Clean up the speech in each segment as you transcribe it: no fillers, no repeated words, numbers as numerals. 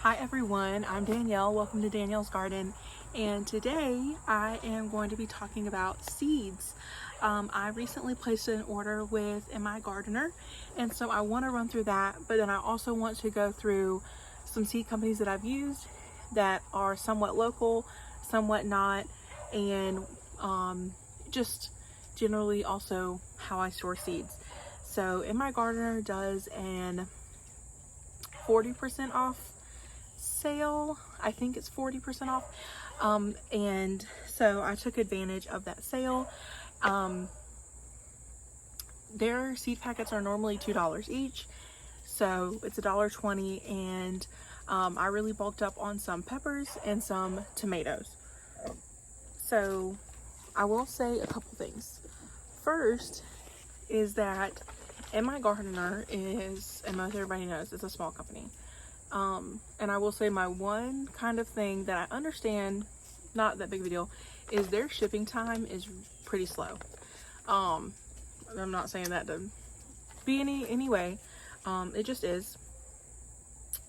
Hi everyone, I'm Danielle. Welcome to Danielle's Garden, and today I am going to be talking about seeds. I recently placed an order with MIGardener, and so I want to run through that, but then I also want to go through some seed companies that I've used that are somewhat local, somewhat not, and just generally also how I store seeds. So MIGardener does an 40% off sale. I think it's 40% off, and so I took advantage of that sale. Their seed packets are normally $2 each, so it's $1.20, and I really bulked up on some peppers and some tomatoes. So I will say a couple things. First is that MIGardener is, and most everybody knows, it's a small company. And I will say my one kind of thing that I understand, not that big of a deal, is their shipping time is pretty slow. I'm not saying that to be any way. It just is.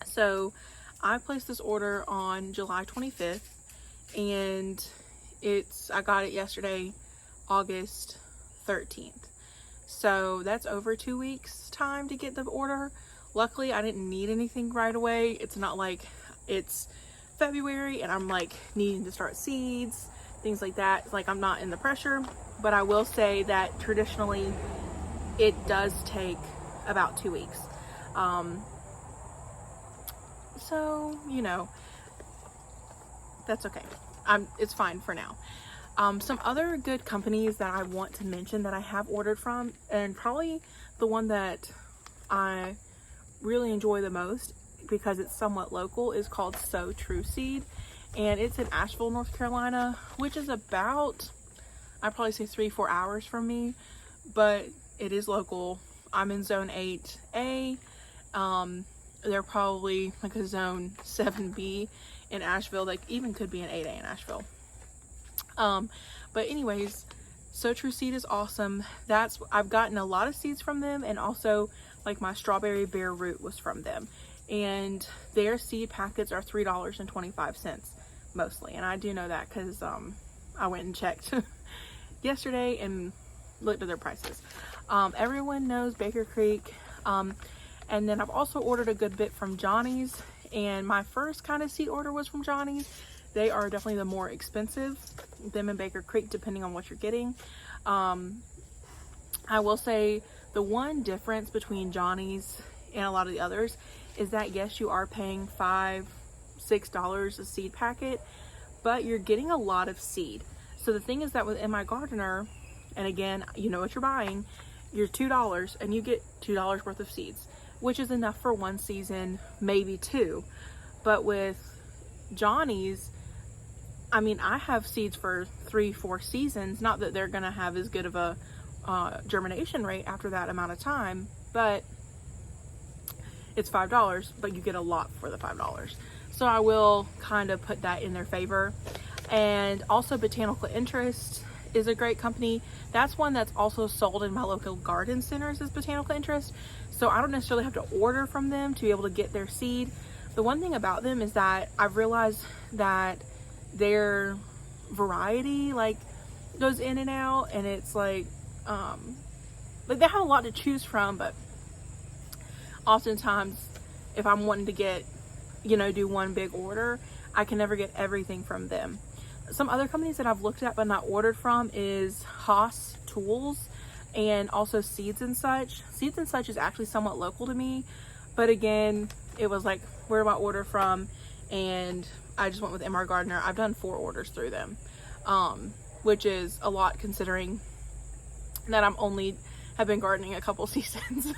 So I placed this order on July 25th, and I got it yesterday, August 13th. So that's over 2 weeks time to get the order. Luckily, I didn't need anything right away. It's not like it's February and I'm like needing to start seeds, things like that. Like, I'm not in the pressure, but I will say that traditionally it does take about 2 weeks. So, you know, that's okay. It's fine for now. Some other good companies that I want to mention that I have ordered from, and probably the one that I really enjoy the most because it's somewhat local, is called So True Seed, and it's in Asheville, North Carolina, which is about, I'd probably say 3-4 hours from me, but it is local. I'm in zone 8A. They're probably like a zone 7B in Asheville. Like, even could be an 8A in Asheville. But anyways, So True Seed is awesome. I've gotten a lot of seeds from them, and also like my strawberry bare root was from them, and their seed packets are $3.25 mostly, and I do know that because I went and checked yesterday and looked at their prices. Everyone knows Baker Creek, and then I've also ordered a good bit from Johnny's, and my first kind of seed order was from Johnny's. They are definitely the more expensive, them and Baker Creek, depending on what you're getting. I will say the one difference between Johnny's and a lot of the others is that, yes, you are paying $5-6 a seed packet, but you're getting a lot of seed. So the thing is that with MIGardener, and again, you know what you're buying, you're $2 and you get $2 worth of seeds, which is enough for one season, maybe two. But with Johnny's, I mean, I have seeds for 3-4 seasons. Not that they're gonna have as good of a germination rate after that amount of time, but it's $5, but you get a lot for the $5. So I will kind of put that in their favor. And also Botanical Interest is a great company. That's one that's also sold in my local garden centers, is Botanical Interest. So I don't necessarily have to order from them to be able to get their seed. The one thing about them is that I've realized that their variety like goes in and out, and it's like they have a lot to choose from, but oftentimes if I'm wanting to get, do one big order, I can never get everything from them. Some other companies that I've looked at but not ordered from is Haas Tools, and also Seeds and Such. Seeds and Such is actually somewhat local to me, but again, it was like, where do I order from? And I just went with MIGardener. I've done 4 orders through them, which is a lot considering that have been gardening a couple seasons.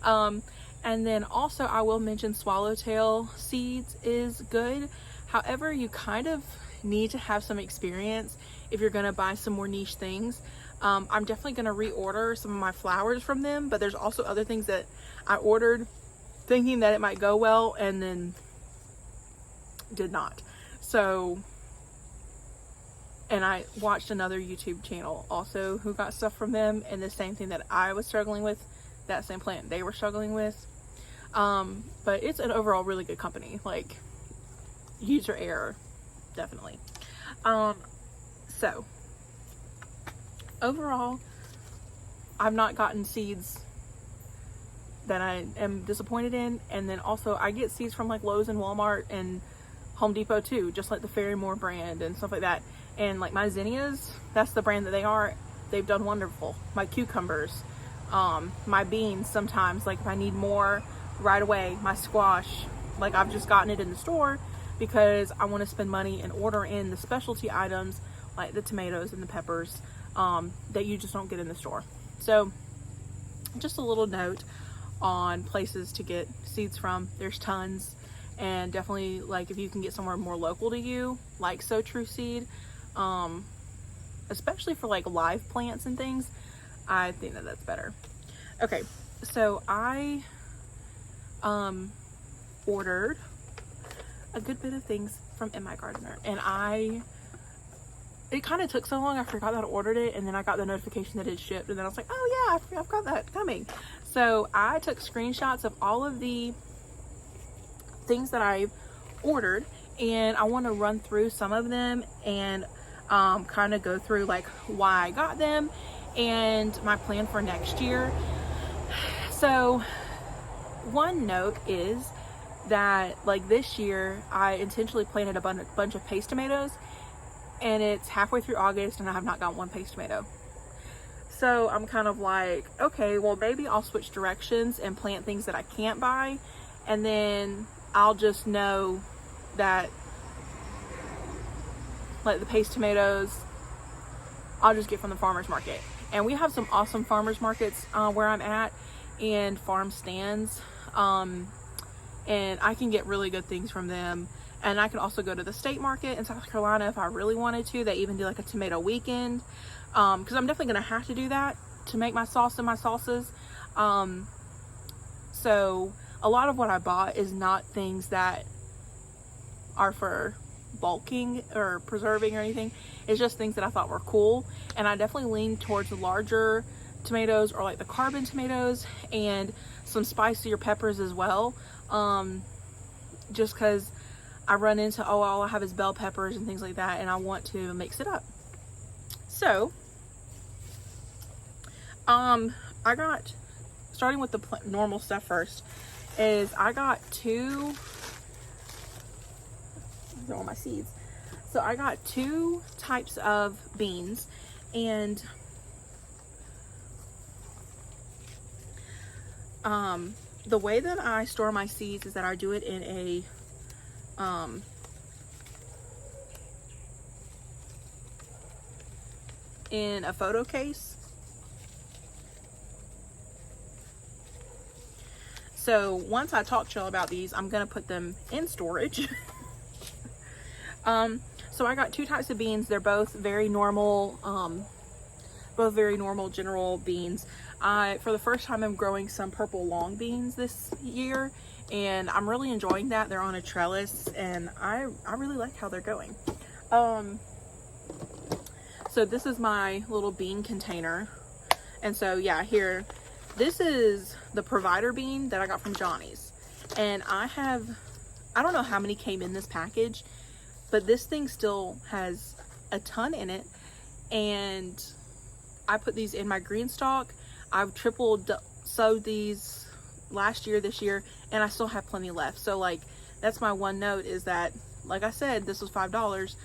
And then also I will mention Swallowtail Seeds is good. However, you kind of need to have some experience if you're gonna buy some more niche things. I'm definitely gonna reorder some of my flowers from them, but there's also other things that I ordered thinking that it might go well and then did not. So, and I watched another YouTube channel also who got stuff from them, and the same thing that I was struggling with, that same plant they were struggling with. But it's an overall really good company. Like, user error, definitely. So overall, I've not gotten seeds that I am disappointed in. And then also I get seeds from like Lowe's and Walmart and Home Depot too, just like the Ferrymore brand and stuff like that. And like my zinnias, that's the brand that they are. They've done wonderful. My cucumbers, my beans, sometimes like if I need more right away, my squash, like I've just gotten it in the store because I want to spend money and order in the specialty items like the tomatoes and the peppers that you just don't get in the store. So just a little note on places to get seeds from. There's tons, and definitely like if you can get somewhere more local to you, like So True Seed, especially for like live plants and things, I think that that's better. Okay, so I ordered a good bit of things from MIGardener, and it kind of took so long I forgot that I ordered it, and then I got the notification that it shipped, and then I was like, oh yeah, I've got that coming. So I took screenshots of all of the things that I ordered, and I want to run through some of them and kind of go through like why I got them and my plan for next year. So one note is that like this year I intentionally planted a bunch of paste tomatoes, and it's halfway through August and I have not got one paste tomato. So I'm kind of like, okay, well maybe I'll switch directions and plant things that I can't buy, and then I'll just know that like the paste tomatoes I'll just get from the farmer's market. And we have some awesome farmer's markets where I'm at, and farm stands, and I can get really good things from them. And I can also go to the state market in South Carolina if I really wanted to. They even do like a tomato weekend, because I'm definitely going to have to do that to make my sauce and my salsas. So a lot of what I bought is not things that are for bulking or preserving or anything. It's just things that I thought were cool, and I definitely leaned towards the larger tomatoes, or like the carbon tomatoes, and some spicier peppers as well, just because I run into, all I have is bell peppers and things like that, and I want to mix it up. So I got, starting with the normal stuff first, is I got these are all my seeds. So I got 2 types of beans, and the way that I store my seeds is that I do it in a photo case. So once I talk to y'all about these, I'm gonna put them in storage. So I got 2 types of beans. They're both very normal, general beans. For the first time, I'm growing some purple long beans this year, and I'm really enjoying that. They're on a trellis, and I really like how they're going. So this is my little bean container. And so yeah, here, this is the provider bean that I got from Johnny's. And I don't know how many came in this package, but this thing still has a ton in it. And I put these in my green stalk. I've tripled sowed these last year, this year, and I still have plenty left. So like, that's my one note, is that, like I said, this was $5,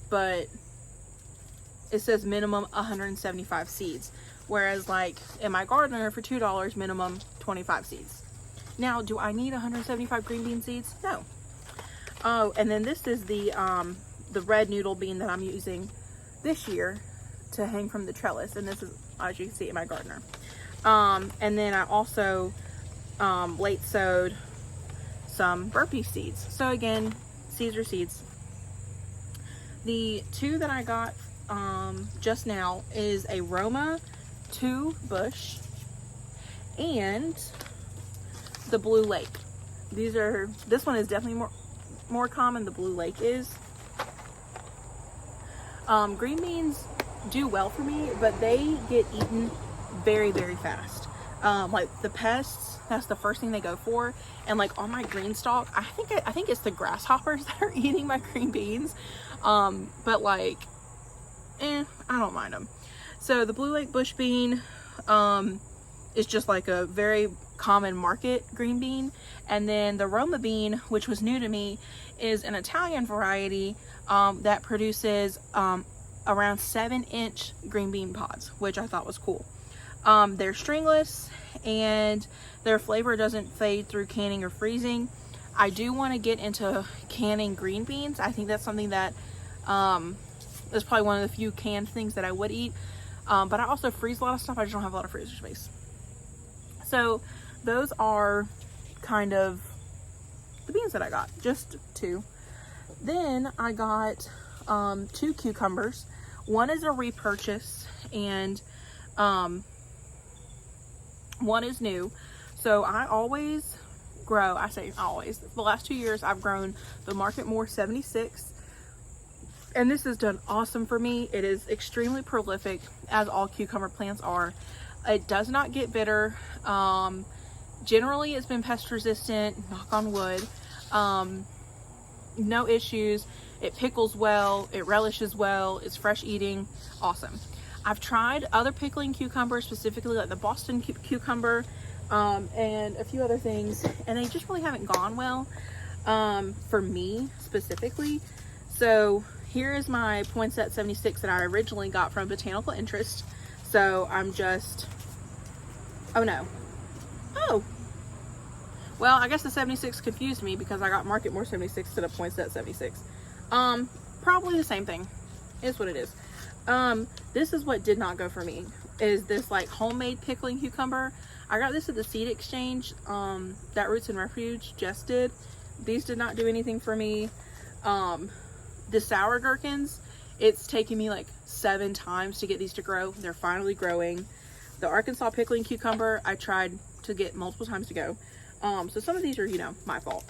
but it says minimum 175 seeds. Whereas like in MIGardener for $2, minimum 25 seeds. Now, do I need 175 green bean seeds? No. Oh, and then this is the red noodle bean that I'm using this year to hang from the trellis. And this is, as you can see, in MIGardener. And then I also late sowed some burpee seeds. So again, seeds are seeds. The 2 that I got just now is a Roma 2 bush and the Blue Lake. This one is definitely more common. The Blue Lake is. Green beans do well for me, but they get eaten very, very fast. Like the pests that's the first thing they go for. And like on my green stalk, I think it's the grasshoppers that are eating my green beans. But like, I don't mind them. So the Blue Lake bush bean is just like a very common market green bean. And then the Roma bean, which was new to me, is an Italian variety that produces around 7-inch green bean pods, which I thought was cool. They're stringless and their flavor doesn't fade through canning or freezing. I do want to get into canning green beans. I think that's something that is probably one of the few canned things that I would eat. But I also freeze a lot of stuff. I just don't have a lot of freezer space. So those are kind of the beans that I got, just 2. Then I got 2 cucumbers. One is a repurchase and one is new. So I always grow, I say always, the last 2 years I've grown the Market More 76, and this has done awesome for me. It is extremely prolific, as all cucumber plants are. It does not get bitter. Generally it's been pest resistant, knock on wood. No issues. It pickles well, it relishes well, it's fresh eating, awesome. I've tried other pickling cucumbers, specifically like the Boston cucumber, and a few other things, and they just really haven't gone well for me specifically. So here is my Poinsett 76 that I originally got from Botanical Interest. So I'm just, oh no, oh, well, I guess the 76 confused me because I got Market More 76 instead of Poinsett 76. Probably the same thing, is what it is. This is what did not go for me, is this like homemade pickling cucumber. I got this at the seed exchange that Roots and Refuge just did. These did not do anything for me. The sour gherkins, it's taken me like 7 times to get these to grow. They're finally growing. The Arkansas pickling cucumber, I tried to get multiple times to go. So some of these are, you know, my fault.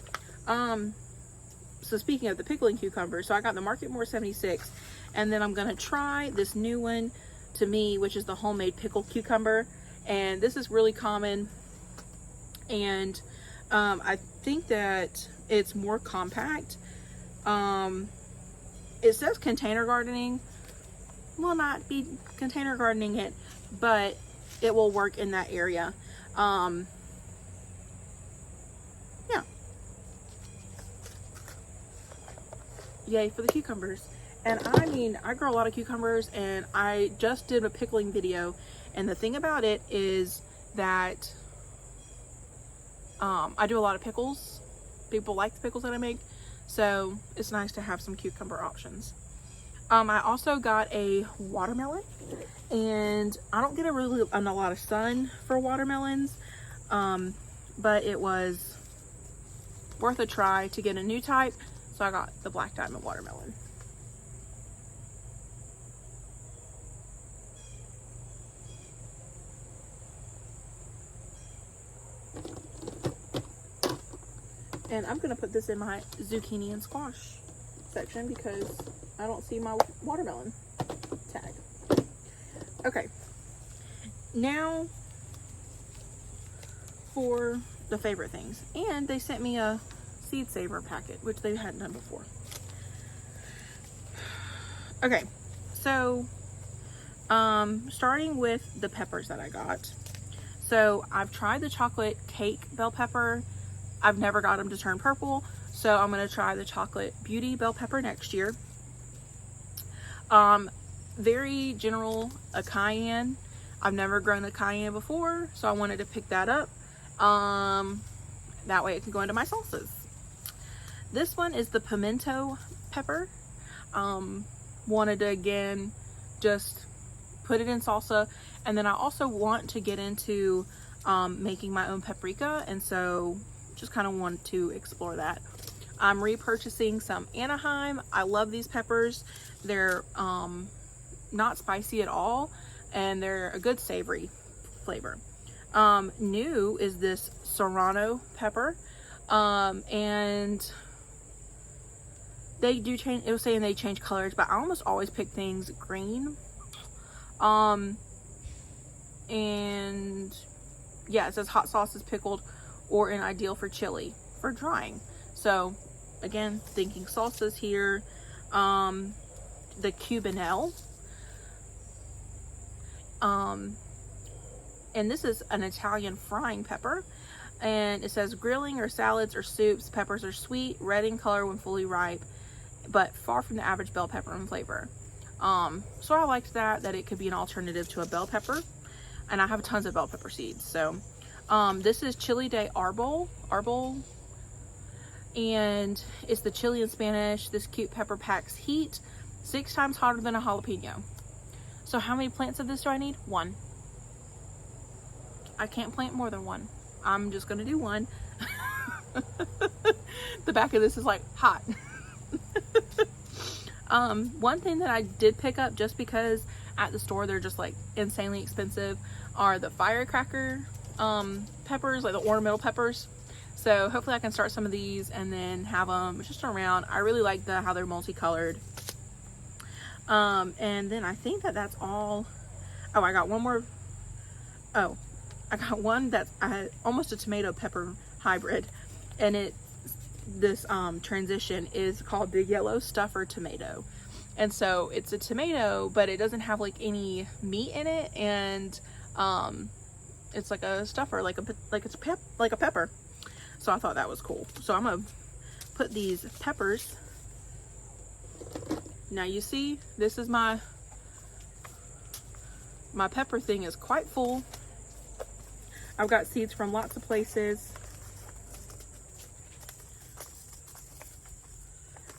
So speaking of the pickling cucumber, so I got the Market More 76, and then I'm gonna try this new one to me, which is the homemade pickled cucumber. And this is really common, and I think that it's more compact. It says container gardening. Will not be container gardening it, but it will work in that area. Yeah. Yay for the cucumbers. And I mean, I grow a lot of cucumbers, and I just did a pickling video, and the thing about it is that I do a lot of pickles. People like the pickles that I make, so it's nice to have some cucumber options. I also got a watermelon, and I don't get a lot of sun for watermelons, but it was worth a try to get a new type, so I got the Black Diamond watermelon. And I'm gonna put this in my zucchini and squash section because I don't see my watermelon tag. Okay, now for the favorite things. And they sent me a seed saver packet, which they hadn't done before. Okay, so starting with the peppers that I got. So I've tried the chocolate cake bell pepper. I've never got them to turn purple, so I'm gonna try the chocolate beauty bell pepper next year. Very general, a cayenne. I've never grown a cayenne before, so I wanted to pick that up. That way it can go into my salsas. This one is the pimento pepper. Wanted to again just put it in salsa, and then I also want to get into making my own paprika, and so just kind of want to explore that. I'm repurchasing some Anaheim. I love these peppers. They're not spicy at all, and they're a good savory flavor. New is this Serrano pepper, and they do change. It was saying they change colors, but I almost always pick things green. And yeah, it says hot sauce is pickled or an ideal for chili for drying. So again, thinking salsas here. The Cubanelle. And this is an Italian frying pepper. And it says grilling or salads or soups. Peppers are sweet, red in color when fully ripe, but far from the average bell pepper in flavor. So I liked that it could be an alternative to a bell pepper. And I have tons of bell pepper seeds. So this is Chili de Arbol. And it's the chili in Spanish. This cute pepper packs heat 6 times hotter than a jalapeno. So how many plants of this do I need? 1. I can't plant more than 1. I'm just gonna do 1. The back of this is like hot. One thing that I did pick up just because at the store they're just like insanely expensive are the firecracker peppers, like the ornamental peppers. So hopefully I can start some of these and then have them just around. I really like how they're multicolored. And then I think that's all. Oh, I got one more. Oh, I got one that's almost a tomato pepper hybrid, and this transition is called the yellow stuffer tomato. And so it's a tomato, but it doesn't have like any meat in it, and it's like a stuffer, like a pepper. So I thought that was cool. So I'm gonna put these peppers. Now you see, this is my pepper thing is quite full. I've got seeds from lots of places.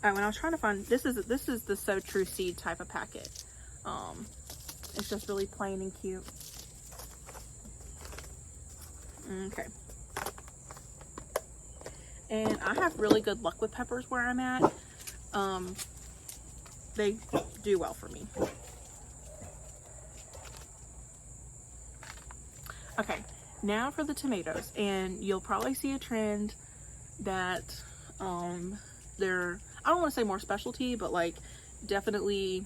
Oh, and I was trying to find, this is the So True seed type of packet. It's just really plain and cute. Okay. And I have really good luck with peppers where I'm at. They do well for me. Okay, now for the tomatoes. And you'll probably see a trend that they're, I don't want to say more specialty, but like definitely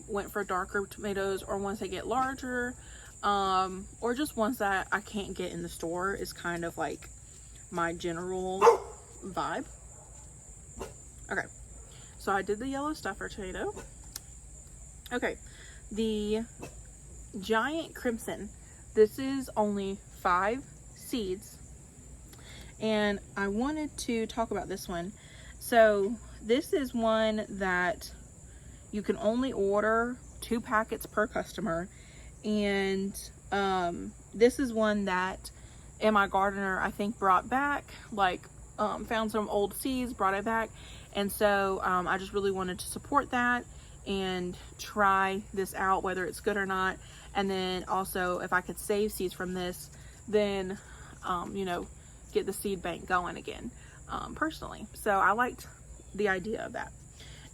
went for darker tomatoes, or ones that get larger, or just ones that I can't get in the store is kind of like my general vibe. Okay, so I did the yellow stuffer tomato. Okay, the giant crimson. This is only 5 seeds, and I wanted to talk about this one. So this is one that you can only order 2 packets per customer, and this is one that MIGardener I think brought back, like found some old seeds, brought it back, and so I just really wanted to support that and try this out, whether it's good or not. And then also, if I could save seeds from this, then you know, get the seed bank going again, personally. So I liked the idea of that.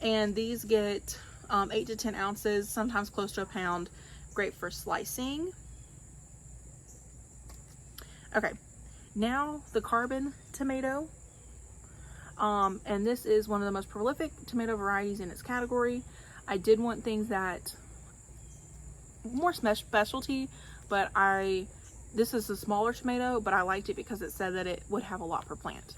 And these get 8 to 10 ounces, sometimes close to a pound. Great for slicing. Okay, now the carbon tomato. And this is one of the most prolific tomato varieties in its category. I did want things that more specialty, but this is a smaller tomato, but I liked it because it said that it would have a lot per plant.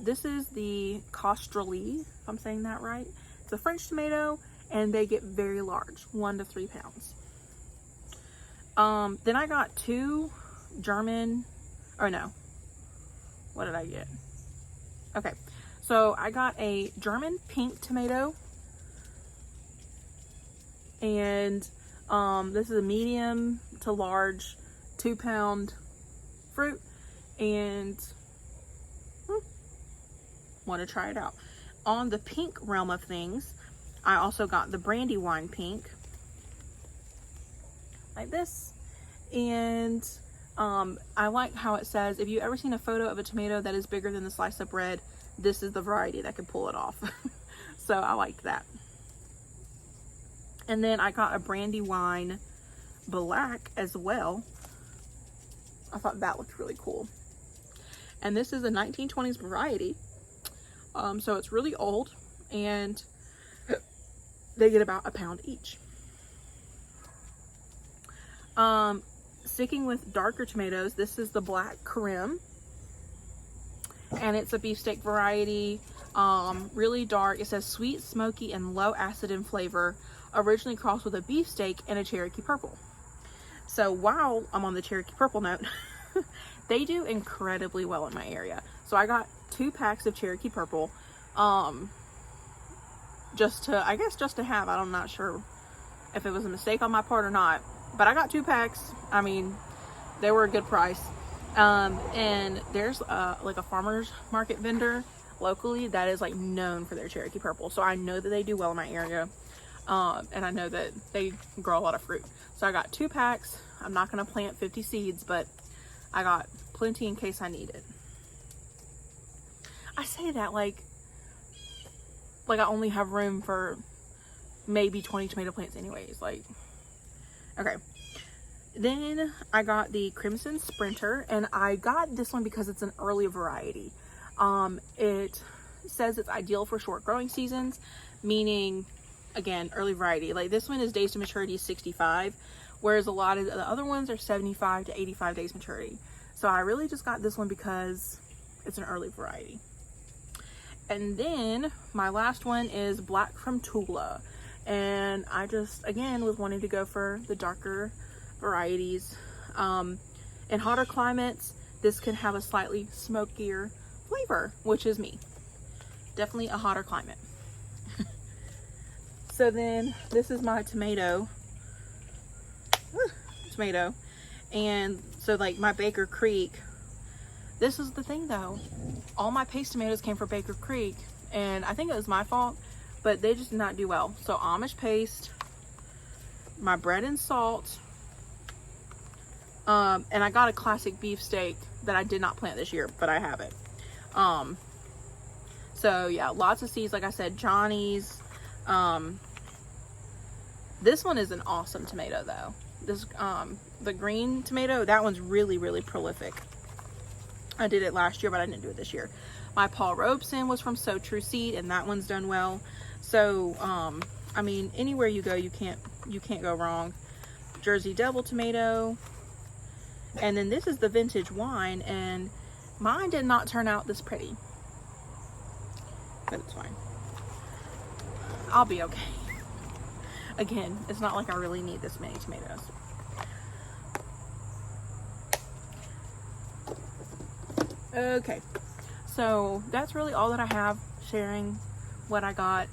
This is the Costralie, if I'm saying that right. It's a French tomato, and they get very large, 1 to 3 pounds. Then I got 2 German, or no, what did I get? Okay, so I got a German pink tomato, and this is a medium to large 2-pound fruit, and want to try it out. On the pink realm of things, I also got the Brandywine pink, like this. And I like how it says, if you've ever seen a photo of a tomato that is bigger than the slice of bread, this is the variety that can pull it off. So I liked that. And then I got a Brandywine black as well. I thought that looked really cool. And this is a 1920s variety. So it's really old, and they get about a pound each. Sticking with darker tomatoes, this is the Black Karim, and it's a beefsteak variety. Really dark. It says sweet, smoky, and low acid in flavor, originally crossed with a beefsteak and a Cherokee Purple. So while I'm on the Cherokee Purple note, they do incredibly well in my area. So I got 2 packs of Cherokee Purple, just to have. I'm not sure if it was a mistake on my part or not, but I got 2 packs. I mean, they were a good price. And there's like a farmer's market vendor locally that is like known for their Cherokee Purple, so I know that they do well in my area, and I know that they grow a lot of fruit. So I got 2 packs. I'm not going to plant 50 seeds, but I got plenty in case I need it. I say that like I only have room for maybe 20 tomato plants anyways. Like, okay. Then I got the Crimson Sprinter, and I got this one because it's an early variety. It says it's ideal for short growing seasons, meaning, again, early variety. Like, this one is days to maturity 65, whereas a lot of the other ones are 75 to 85 days maturity. So I really just got this one because it's an early variety. And then my last one is Black from Tula, and I just, again, was wanting to go for the darker varieties. In hotter climates, this can have a slightly smokier flavor, which is me. Definitely a hotter climate. So then this is my tomato, and so like my Baker Creek, this is the thing though, all my paste tomatoes came from Baker Creek, and I think it was my fault, but they just did not do well. So Amish paste, my bread and salt, and I got a classic beefsteak that I did not plant this year, but I have it. So yeah, lots of seeds. Like I said, Johnny's. This one is an awesome tomato though. This, the green tomato, that one's really, really prolific. I did it last year, but I didn't do it this year. My Paul Robeson was from So True Seed, and that one's done well. So, I mean, anywhere you go, you can't go wrong. Jersey Devil tomato. And then this is the vintage wine, and mine did not turn out this pretty, but it's fine. I'll be okay. Again, it's not like I really need this many tomatoes. Okay, so that's really all that I have, sharing what I got.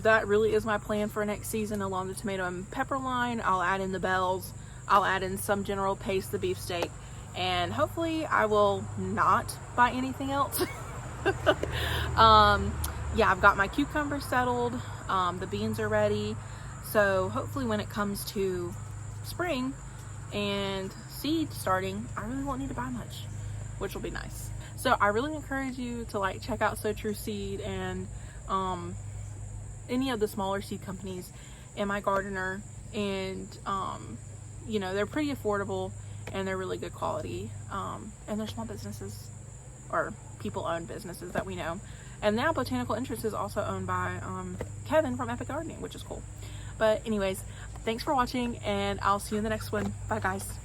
That really is my plan for next season along the tomato and pepper line. I'll add in the bells. I'll add in some general paste, the beefsteak, and hopefully I will not buy anything else. Yeah, I've got my cucumbers settled. The beans are ready. So hopefully when it comes to spring and seed starting, I really won't need to buy much, which will be nice. So I really encourage you to like check out So True Seed and any of the smaller seed companies in MIGardener, and you know, they're pretty affordable and they're really good quality, and they're small businesses or people-owned businesses that we know. And now Botanical Interest is also owned by Kevin from Epic Gardening, which is cool. But anyways, thanks for watching, and I'll see you in the next one. Bye guys.